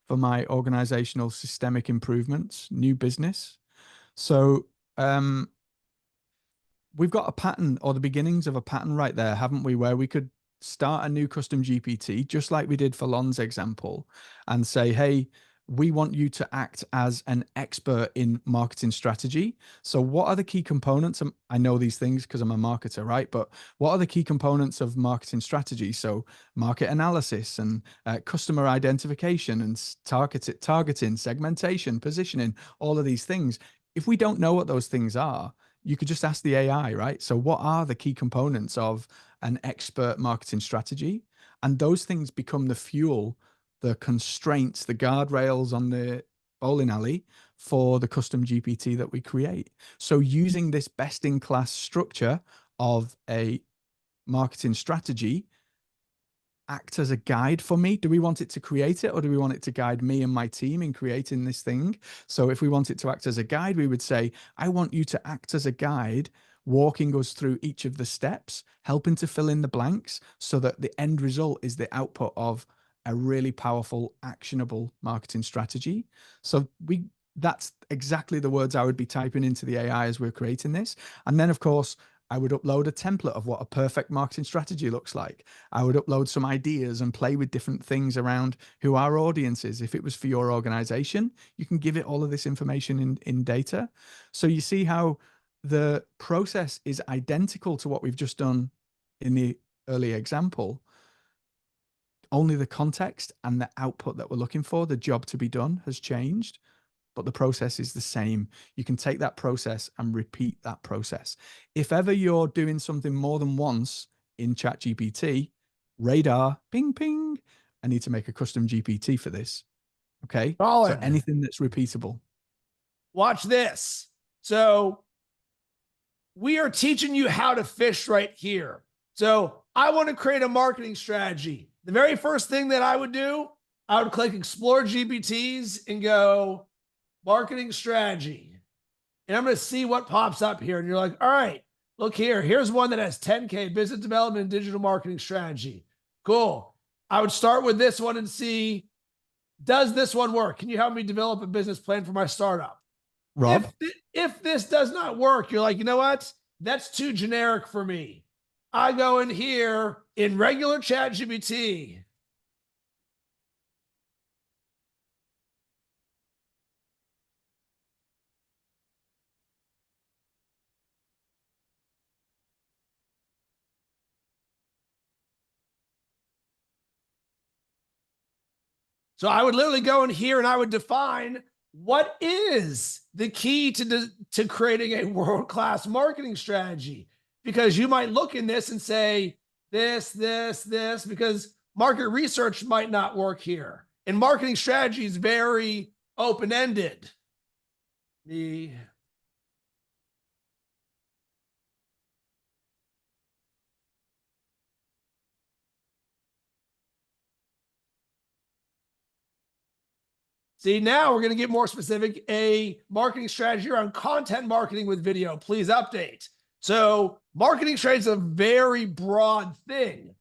for my organizational systemic improvements, new business. So we've got a pattern, or the beginnings of a pattern right there, haven't we, where we could start a new custom GPT, just like we did for Lon's example, and say, hey, we want you to act as an expert in marketing strategy. So what are the key components? I know these things because I'm a marketer, right? But what are the key components of marketing strategy? So market analysis and customer identification and targeting, segmentation, positioning, all of these things. If we don't know what those things are, you could just ask the AI, right? So what are the key components of an expert marketing strategy? And those things become the fuel, the constraints, the guardrails on the bowling alley for the custom GPT that we create. So using this best-in-class structure of a marketing strategy act as a guide for me. Do we want it to create it, or do we want it to guide me and my team in creating this thing? So if we want it to act as a guide, we would say, I want you to act as a guide walking us through each of the steps, helping to fill in the blanks so that the end result is the output of a really powerful, actionable marketing strategy. So that's exactly the words I would be typing into the AI as we're creating this. And then, of course, I would upload a template of what a perfect marketing strategy looks like. I would upload some ideas and play with different things around who our audience is. If it was for your organization, you can give it all of this information in data. So you see how the process is identical to what we've just done in the early example. Only the context and the output that we're looking for, the job to be done, has changed, but the process is the same. You can take that process and repeat that process. If ever you're doing something more than once in ChatGPT, radar, ping, ping, I need to make a custom GPT for this. Okay.
Colin,
so anything that's repeatable.
Watch this. So we are teaching you how to fish right here. So I want to create a marketing strategy. The very first thing that I would do, I would click Explore GPTs and go marketing strategy. And I'm going to see what pops up here. And you're like, all right, look here. Here's one that has 10K business development and digital marketing strategy. Cool. I would start with this one and see, does this one work? Can you help me develop a business plan for my startup?
Rob?
If this does not work, you're like, you know what? That's too generic for me. I go in here in regular ChatGPT. So I would literally go in here and I would define what is the key to creating a world-class marketing strategy. Because you might look in this and say, this, because market research might not work here. And marketing strategy is very open-ended. See, now we're going to get more specific, a marketing strategy around content marketing with video. Please update. So marketing strategy is a very broad thing,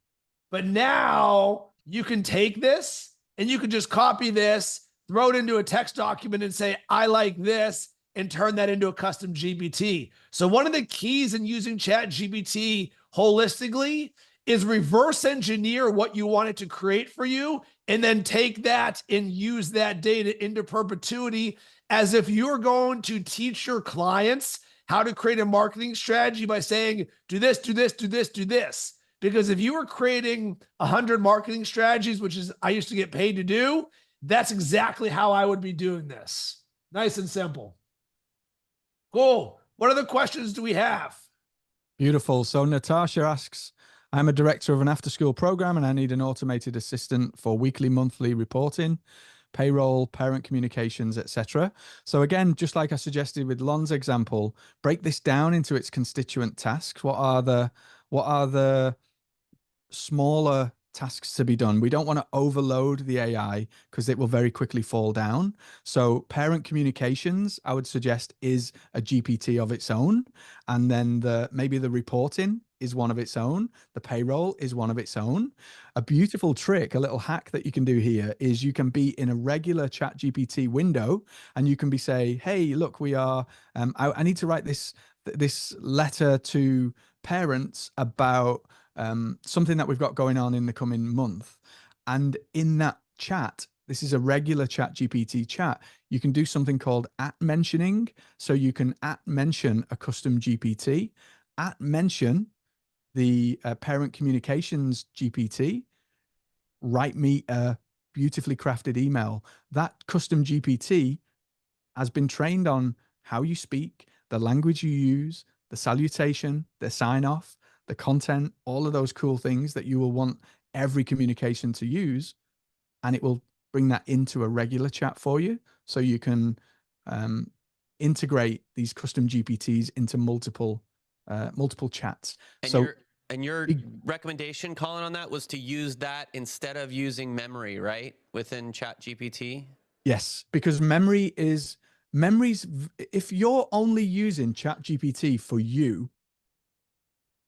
but now you can take this and you can just copy this, throw it into a text document and say, I like this, and turn that into a custom GPT. So one of the keys in using ChatGPT holistically is reverse engineer what you want it to create for you, and then take that and use that data into perpetuity as if you're going to teach your clients how to create a marketing strategy by saying, do this, do this, do this, do this. Because if you were creating 100 marketing strategies, which is I used to get paid to do, that's exactly how I would be doing this. Nice and simple. Cool. What other questions do we have?
Beautiful. So Natasha asks, I'm a director of an after-school program and I need an automated assistant for weekly, monthly reporting, payroll, parent communications, etc. So again, just like I suggested with Lon's example, break this down into its constituent tasks. What are the smaller tasks to be done? We don't want to overload the AI because it will very quickly fall down. So parent communications, I would suggest, is a GPT of its own. And then maybe the reporting is one of its own. The payroll is one of its own. A beautiful trick, a little hack that you can do here is you can be in a regular ChatGPT window and you can say, hey, look, we are, I need to write this letter to parents about something that we've got going on in the coming month. And in that chat, this is a regular ChatGPT chat, you can do something called @mentioning. So you can @mention a custom GPT, @mention the parent communications GPT, write me a beautifully crafted email. That custom GPT has been trained on how you speak, the language you use, the salutation, the sign off, the content, all of those cool things that you will want every communication to use. And it will bring that into a regular chat for you. So you can integrate these custom GPTs into multiple chats.
And your recommendation, Colin, on that was to use that instead of using memory, right? Within ChatGPT?
Yes, because memories, if you're only using ChatGPT for you,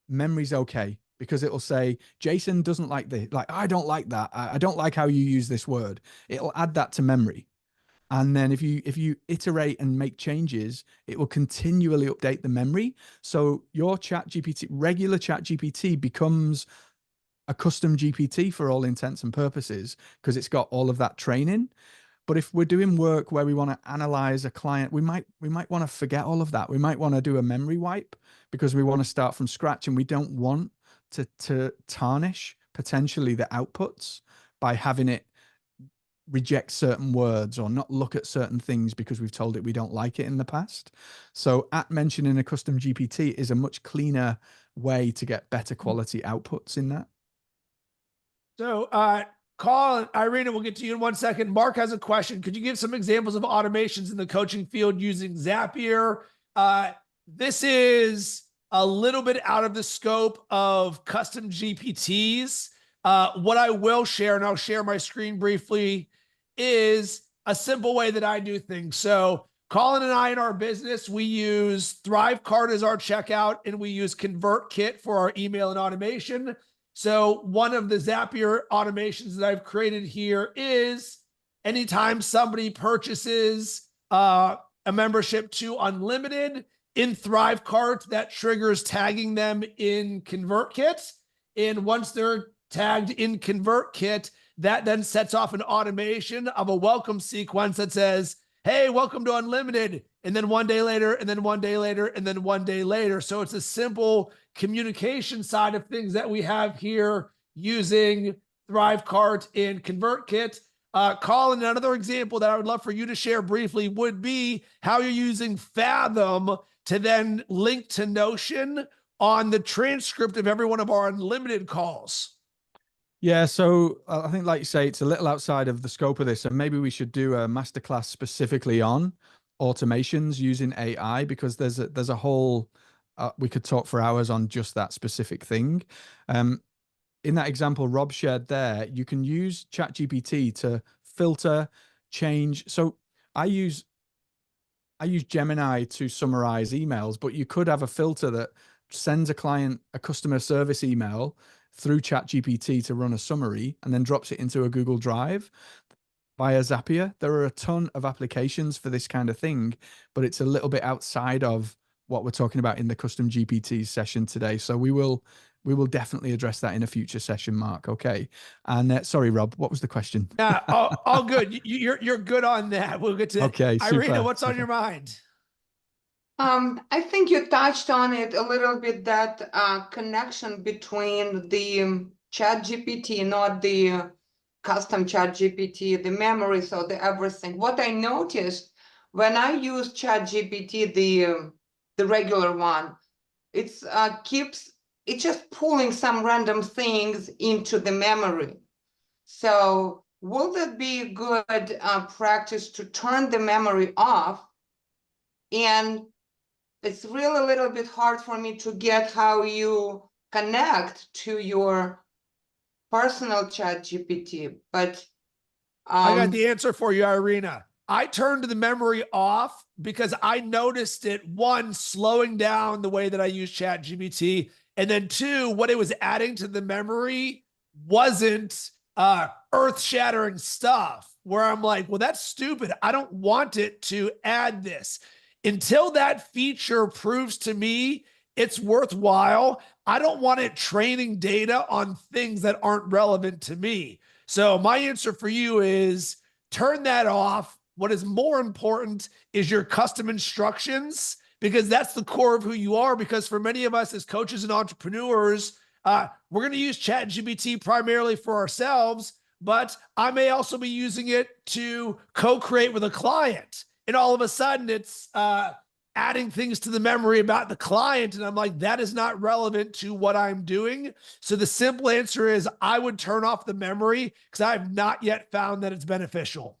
memory's okay, because it'll say, Jason doesn't like this. Like, I don't like that. I don't like how you use this word. It'll add that to memory. And then if you iterate and make changes, it will continually update the memory. So your regular ChatGPT becomes a custom GPT for all intents and purposes, because it's got all of that training. But if we're doing work where we want to analyze a client, we might want to forget all of that. We might want to do a memory wipe, because we want to start from scratch, and we don't want to tarnish potentially the outputs by having it reject certain words or not look at certain things because we've told it we don't like it in the past. So at mentioning a custom GPT is a much cleaner way to get better quality outputs in that.
So, Colin, Irina, we'll get to you in 1 second. Mark has a question. Could you give some examples of automations in the coaching field using Zapier? This is a little bit out of the scope of custom GPTs. What I will share, and I'll share my screen briefly, is a simple way that I do things. So Colin and I in our business, we use ThriveCart as our checkout, and we use ConvertKit for our email and automation. So one of the Zapier automations that I've created here is anytime somebody purchases a membership to Unlimited in ThriveCart, that triggers tagging them in ConvertKit. And once they're tagged in ConvertKit, that then sets off an automation of a welcome sequence that says, hey, welcome to Unlimited. And then 1 day later, and then 1 day later, and then 1 day later. So it's a simple communication side of things that we have here using ThriveCart and ConvertKit. Colin, another example that I would love for you to share briefly would be how you're using Fathom to then link to Notion on the transcript of every one of our Unlimited calls.
Yeah, so I think, like you say, it's a little outside of the scope of this, and maybe we should do a masterclass specifically on automations using AI, because there's a whole we could talk for hours on just that specific thing. In that example Rob shared there, you can use ChatGPT to filter, change. So I use Gemini to summarize emails, but you could have a filter that sends a customer service email through ChatGPT to run a summary and then drops it into a Google Drive via Zapier. There are a ton of applications for this kind of thing, but it's a little bit outside of what we're talking about in the Custom GPT session today. So we will definitely address that in a future session, Mark. Okay. And sorry, Rob, what was the question?
Yeah, all good. You're good on that. We'll get to
okay.
Irina, what's on your mind?
I think you touched on it a little bit, that connection between the ChatGPT, not the custom ChatGPT, the memories or the everything. What I noticed when I use ChatGPT, the regular one, it's just pulling some random things into the memory. So will that be a good practice to turn the memory off? And it's really a little bit hard for me to get how you connect to your personal ChatGPT, but
I got the answer for you, Irina. I turned the memory off because I noticed it, one, slowing down the way that I use ChatGPT, and then two, what it was adding to the memory wasn't earth-shattering stuff where I'm like, well, that's stupid. I don't want it to add this. Until that feature proves to me it's worthwhile, I don't want it training data on things that aren't relevant to me. So my answer for you is turn that off. What is more important is your custom instructions, because that's the core of who you are. Because for many of us as coaches and entrepreneurs, we're going to use ChatGPT primarily for ourselves, but I may also be using it to co-create with a client. And all of a sudden it's adding things to the memory about the client. And I'm like, that is not relevant to what I'm doing. So the simple answer is I would turn off the memory, because I have not yet found that it's beneficial.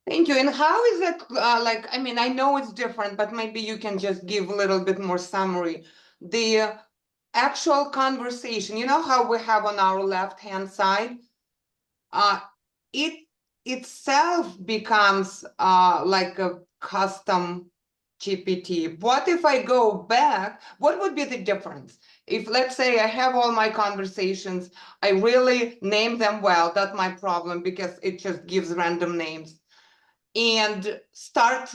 Thank you. And how is it like, I mean, I know it's different, but maybe you can just give a little bit more summary. The actual conversation, you know how we have on our left-hand side, it itself becomes like a custom GPT. What if I go back? What would be the difference? If, let's say, I have all my conversations, I really name them well, that's my problem because it just gives random names, and start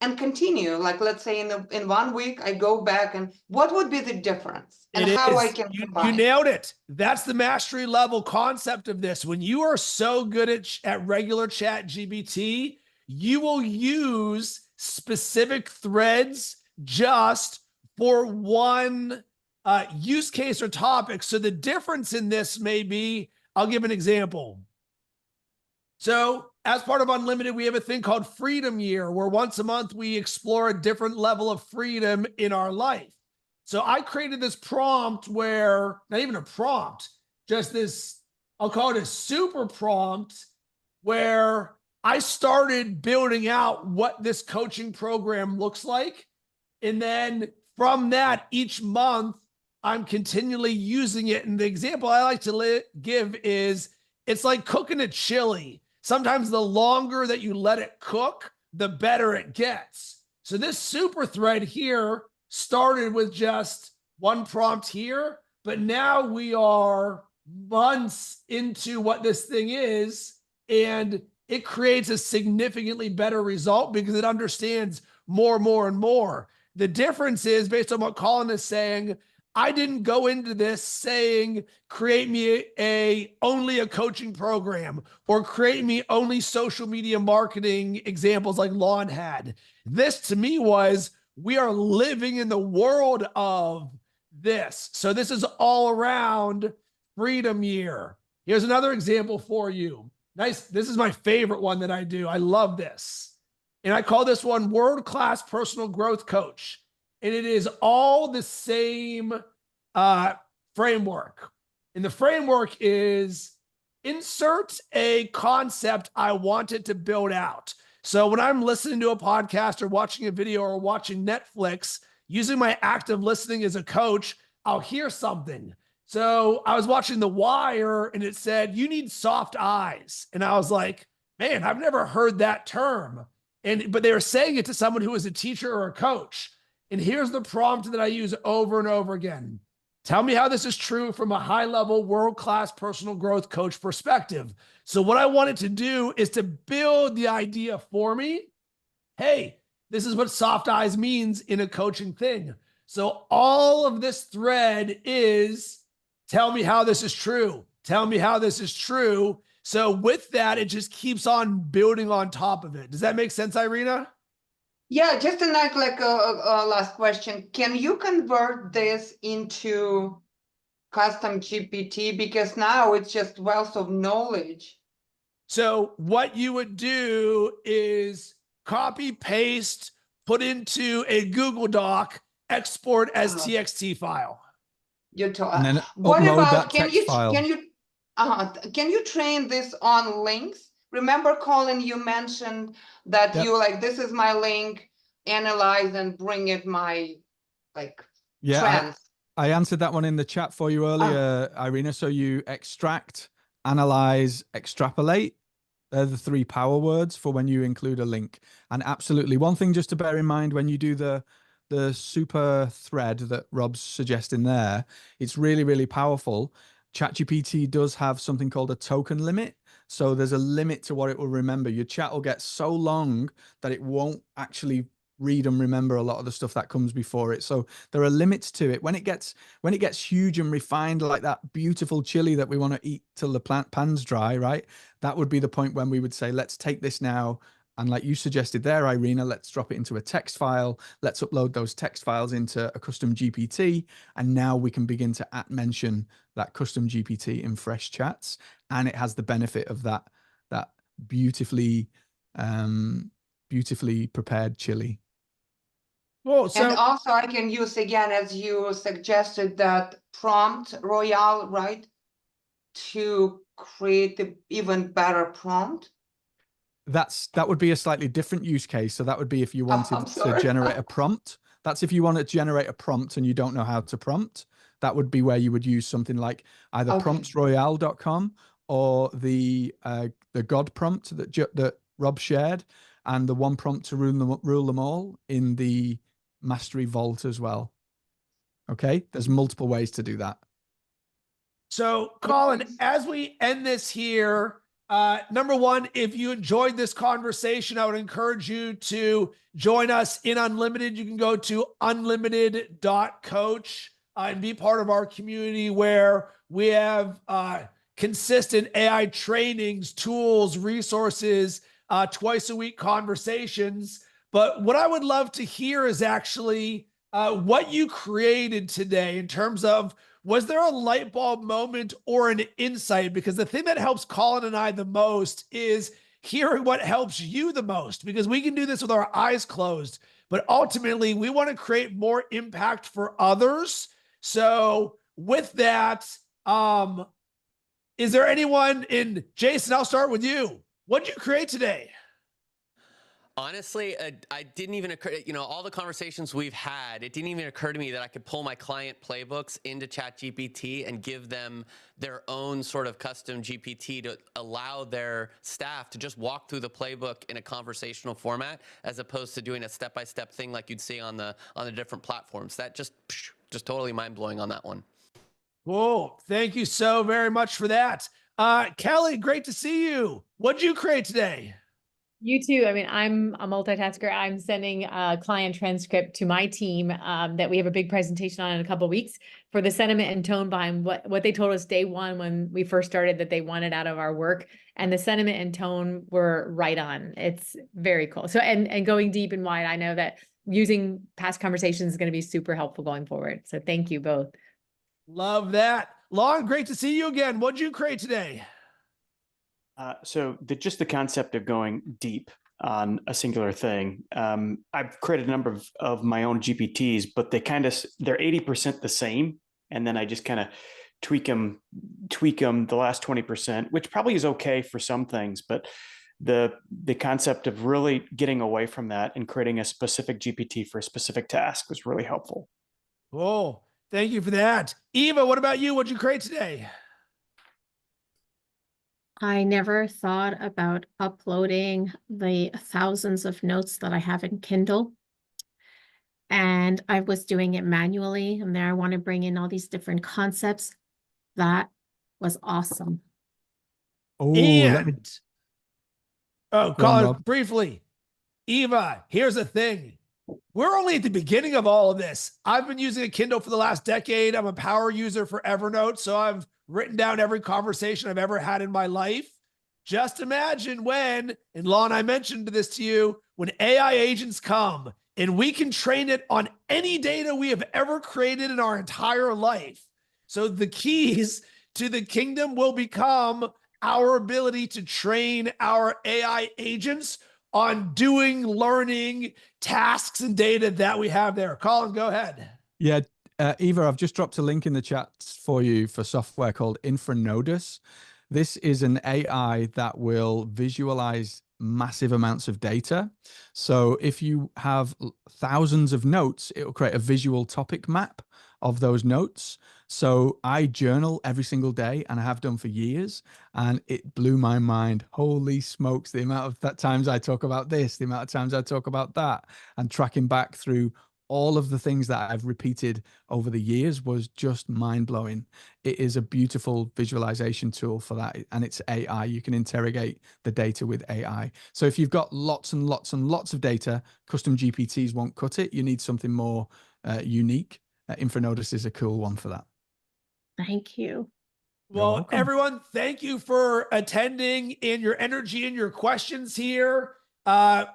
and continue. Like, let's say in 1 week, I go back, and what would be the difference and how I can
You
combine?
nailed it. That's the mastery level concept of this. When you are so good at regular chat GPT, you will use specific threads just for one use case or topic. So the difference in this may be, I'll give an example. So as part of Unlimited, we have a thing called Freedom Year, where once a month we explore a different level of freedom in our life. So I created this prompt where, not even a prompt, just this, I'll call it a super prompt, where I started building out what this coaching program looks like. And then from that, each month, I'm continually using it. And the example I like to give is, it's like cooking a chili. Sometimes the longer that you let it cook, the better it gets. So this super thread here started with just one prompt here, but now we are months into what this thing is, and it creates a significantly better result because it understands more and more. The difference is, based on what Colin is saying, I didn't go into this saying, create me only a coaching program or create me only social media marketing examples like Lon had. This to me was, we are living in the world of this. So this is all around Freedom Year. Here's another example for you. Nice. This is my favorite one that I do. I love this. And I call this one World-Class Personal Growth Coach. And it is all the same framework. And the framework is, insert a concept I wanted to build out. So when I'm listening to a podcast or watching a video or watching Netflix, using my active listening as a coach, I'll hear something. So I was watching The Wire and it said, you need soft eyes. And I was like, man, I've never heard that term. But they were saying it to someone who is a teacher or a coach. And here's the prompt that I use over and over again. Tell me how this is true from a high-level, world-class personal growth coach perspective. So what I wanted to do is to build the idea for me. Hey, this is what soft eyes means in a coaching thing. So all of this thread is, tell me how this is true. Tell me how this is true. So with that, it just keeps on building on top of it. Does that make sense, Irina?
Yeah, just a last question. Can you convert this into Custom GPT? Because now it's just wealth of knowledge.
So what you would do is copy, paste, put into a Google Doc, export as TXT file.
And then
What
upload
about,
that text file.
can you train this on links? Remember, Colin, you mentioned that
Yep.
you like, this is my link, analyze and bring it my trends.
I answered that one in the chat for you earlier, Irina. So you extract, analyze, extrapolate. They're the 3 power words for when you include a link. And absolutely, one thing just to bear in mind when you do the super thread that Rob's suggesting there, it's really, really powerful. ChatGPT does have something called a token limit. So there's a limit to what it will remember. Your chat will get so long that it won't actually read and remember a lot of the stuff that comes before it. So there are limits to it. When it gets huge and refined, like that beautiful chili that we want to eat till the pan's dry, right? That would be the point when we would say, let's take this now. And like you suggested there, Irina, let's drop it into a text file. Let's upload those text files into a custom GPT. And now we can begin to mention that custom GPT in fresh chats. And it has the benefit of that beautifully prepared chili.
Well, so,
and also I can use, again, as you suggested, that prompt royale, right? To create the even better prompt.
That would be a slightly different use case. So that would be if you wanted to generate a prompt. That's if you want to generate a prompt and you don't know how to prompt. That would be where you would use something like either promptsroyale.com or the God prompt that Rob shared. and the one prompt to rule them all in the Mastery Vault as well. Okay, there's multiple ways to do that.
So, Colin, as we end this here, number one, if you enjoyed this conversation, I would encourage you to join us in Unlimited. You can go to unlimited.coach and be part of our community where we have consistent AI trainings, tools, resources, twice a week conversations. But what I would love to hear is actually what you created today in terms of, was there a light bulb moment or an insight? Because the thing that helps Colin and I the most is hearing what helps you the most, because we can do this with our eyes closed, but ultimately we want to create more impact for others. So with that, is there anyone in, Jason, I'll start with you. What did you create today?
Honestly, I didn't even occur, all the conversations we've had, it didn't even occur to me that I could pull my client playbooks into ChatGPT and give them their own sort of custom GPT to allow their staff to just walk through the playbook in a conversational format, as opposed to doing a step-by-step thing like you'd see on the different platforms. That just totally mind-blowing on that one.
Whoa, thank you so very much for that. Kelly, great to see you. What did you create today?
You too. I mean, I'm a multitasker. I'm sending a client transcript to my team that we have a big presentation on in a couple of weeks for the sentiment and tone behind what they told us day one when we first started that they wanted out of our work. And the sentiment and tone were right on. It's very cool. So, and going deep and wide, I know that using past conversations is going to be super helpful going forward. So thank you both.
Love that. Lon, great to see you again. What did you create today?
So just the concept of going deep on a singular thing. I've created a number of my own GPTs, but they're 80% the same. And then I just kind of tweak them the last 20%, which probably is okay for some things, but the concept of really getting away from that and creating a specific GPT for a specific task was really helpful.
Oh, thank you for that. Eva, what about you? What'd you create today?
I never thought about uploading the thousands of notes that I have in Kindle. And I was doing it manually. And there I want to bring in all these different concepts. That was awesome.
Oh,
Colin, briefly. Eva, here's the thing. We're only at the beginning of all of this. I've been using a Kindle for the last decade. I'm a power user for Evernote, so I've written down every conversation I've ever had in my life. Just imagine when, and Lon, I mentioned this to you, when AI agents come and we can train it on any data we have ever created in our entire life. So the keys to the kingdom will become our ability to train our AI agents on doing, learning tasks and data that we have there. Colin, go ahead.
Yeah, Eva, I've just dropped a link in the chat for you for software called Infranodus. This is an AI that will visualize massive amounts of data. So if you have thousands of notes, it will create a visual topic map of those notes. So I journal every single day, and I have done for years, and it blew my mind. Holy smokes, the amount of times I talk about this, the amount of times I talk about that, and tracking back through all of the things that I've repeated over the years was just mind-blowing. It is a beautiful visualization tool for that, and it's AI. You can interrogate the data with AI. So if you've got lots and lots and lots of data, custom GPTs won't cut it. You need something more unique. Infranodus is a cool one for that.
Thank you.
Well, everyone, thank you for attending and your energy and your questions here.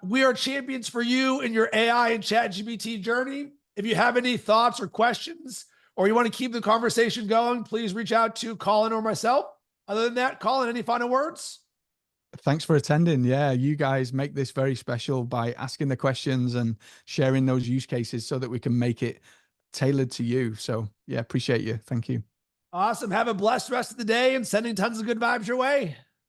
We are champions for you in your AI and ChatGPT journey. If you have any thoughts or questions, or you want to keep the conversation going, please reach out to Colin or myself. Other than that, Colin, any final words?
Thanks for attending. Yeah, you guys make this very special by asking the questions and sharing those use cases so that we can make it tailored to you. So yeah, appreciate you. Thank you.
Awesome. Have a blessed rest of the day and sending tons of good vibes your way.